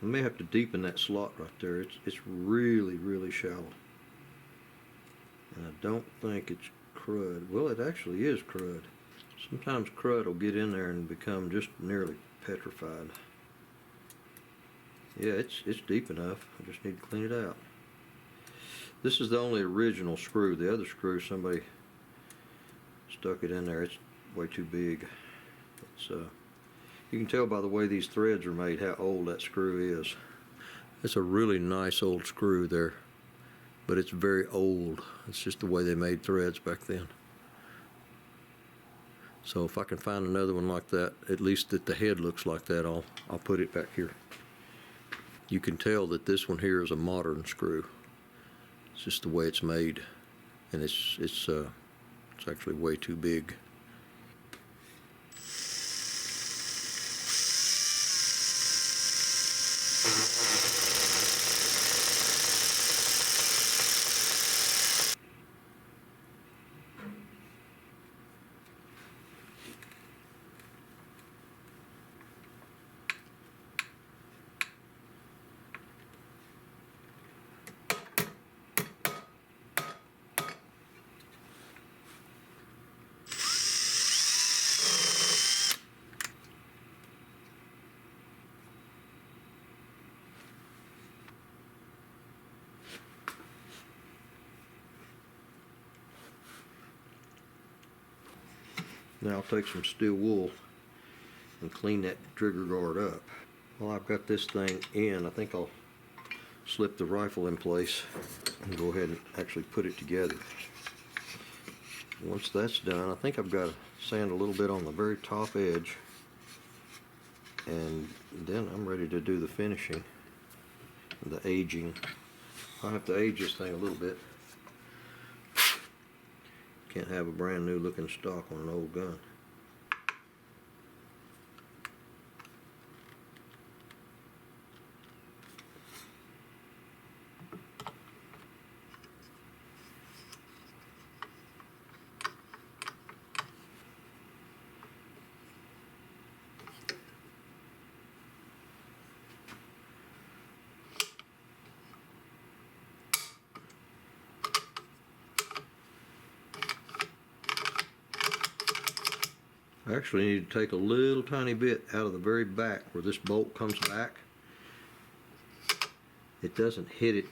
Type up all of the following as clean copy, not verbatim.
I may have to deepen that slot right there. It's really shallow. And I don't think it's crud. Well, it actually is crud. Sometimes crud will get in there and become just nearly petrified. Yeah, it's deep enough. I just need to clean it out. This is the only original screw. The other screw, somebody stuck it in there. It's way too big. It's you can tell by the way these threads are made how old that screw is. It's a really nice old screw there, but it's very old. It's just the way they made threads back then. So if I can find another one like that, at least that the head looks like that, I'll put it back here. You can tell that this one here is a modern screw. It's just the way it's made, and it's actually way too big. Now I'll take some steel wool and clean that trigger guard up. While I've got this thing in, I think I'll slip the rifle in place and go ahead and actually put it together. Once that's done, I think I've got to sand a little bit on the very top edge, and then I'm ready to do the finishing, the aging. I'll have to age this thing a little bit. Can't have a brand new looking stock on an old gun. I actually need to take a little tiny bit out of the very back where this bolt comes back. It doesn't hit it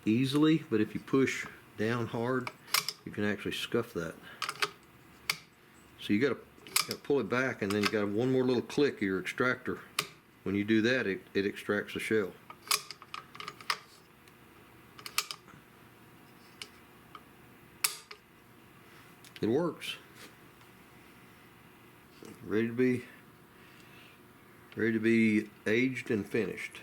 easily, but if you push down hard, you can actually scuff that. So you gotta pull it back, and then you got one more little click of your extractor. When you do that, it extracts the shell. It works. Ready to be aged and finished.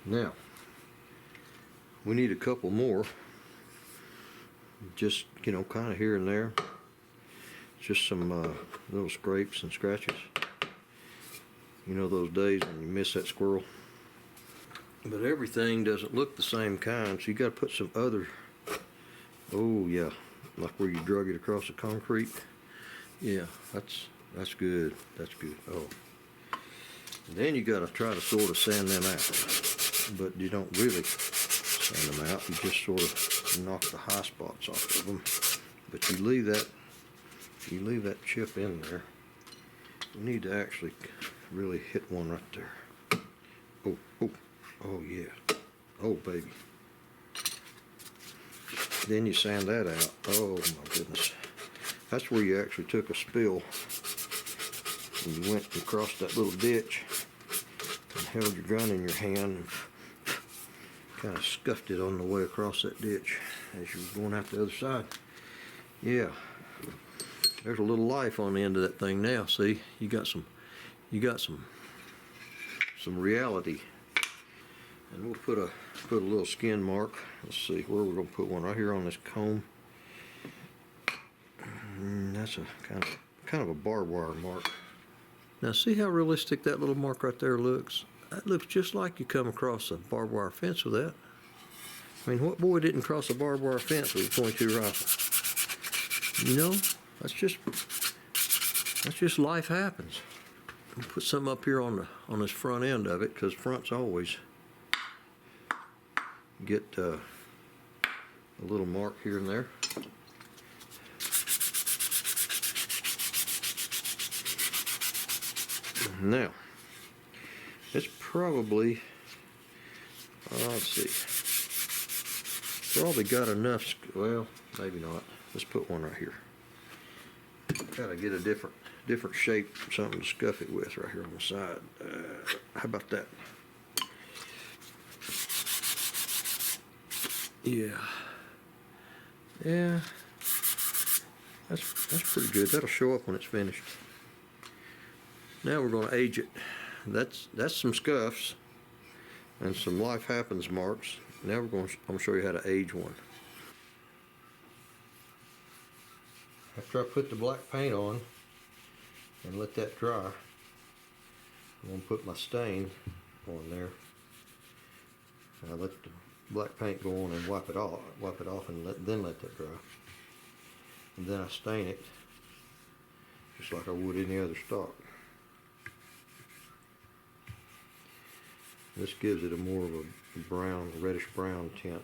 Now, we need a couple more, just, you know, kind of here and there. Just some little scrapes and scratches. You know those days when you miss that squirrel? But everything doesn't look the same kind, so you got to put some other, oh yeah, like where you drug it across the concrete. Yeah, that's good. That's good. Oh. And then you got to try to sort of sand them out. But you don't really sand them out. You just sort of knock the high spots off of them. But you leave that chip in there. You need to actually really hit one right there. Oh, oh, oh yeah. Oh baby. Then you sand that out. Oh my goodness. That's where you actually took a spill and you went and crossed that little ditch and held your gun in your hand and kind of scuffed it on the way across that ditch as you were going out the other side. Yeah. There's a little life on the end of that thing now. See, you got some reality. And we'll put a little skin mark. Let's see where we're gonna put one. Right here on this comb. That's a kind of a barbed wire mark. Now see how realistic that little mark right there looks? That looks just like you come across a barbed wire fence with that. I mean, what boy didn't cross a barbed wire fence with a .22 rifle? You know? That's just life happens. I'll put some up here on this front end of it, because fronts always get a little mark here and there. Now, it's probably, let's see, probably got enough, well, maybe not. Let's put one right here. Gotta get a different shape, something to scuff it with right here on the side. How about that? Yeah. Yeah. That's pretty good. That'll show up when it's finished. Now we're going to age it. That's some scuffs and some life happens marks. Now I'm going to show you how to age one. After I put the black paint on and let that dry, I'm going to put my stain on there. And I let the black paint go on and wipe it off and then let that dry. And then I stain it just like I would any other stock. This gives it a more of a brown, reddish brown tint.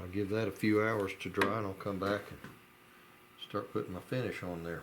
I'll give that a few hours to dry and I'll come back and start putting my finish on there.